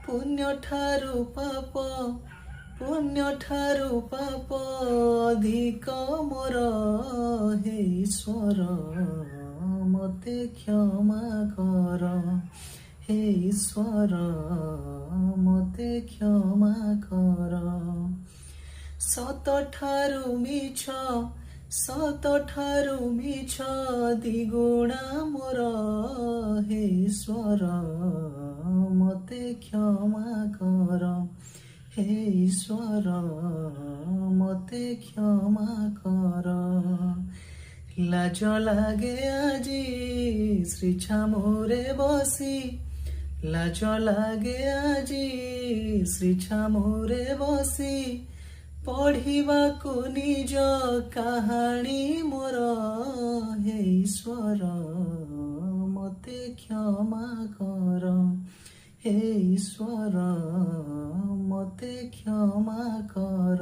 पुण्य ठारु पाप पुण्य ठारु पाप अधिक मोर हे ईश्वर मते क्षमा कर हे ईश्वर मते क्षमा कर सत ठारु मिछ सत ठारु मिछ द्विगुणा मोर हे ईश्वर मते क्षमा कर हे ईश्वर मते क्षमा कर लाज लागे आजी श्री छामुरे बसी लाज लागे आजी श्री छामुरे बसी पढ़िबाकु निज कहानी मोर हे ईश्वर मते क्षमा कर हे ईश्वर मते क्षमा कर।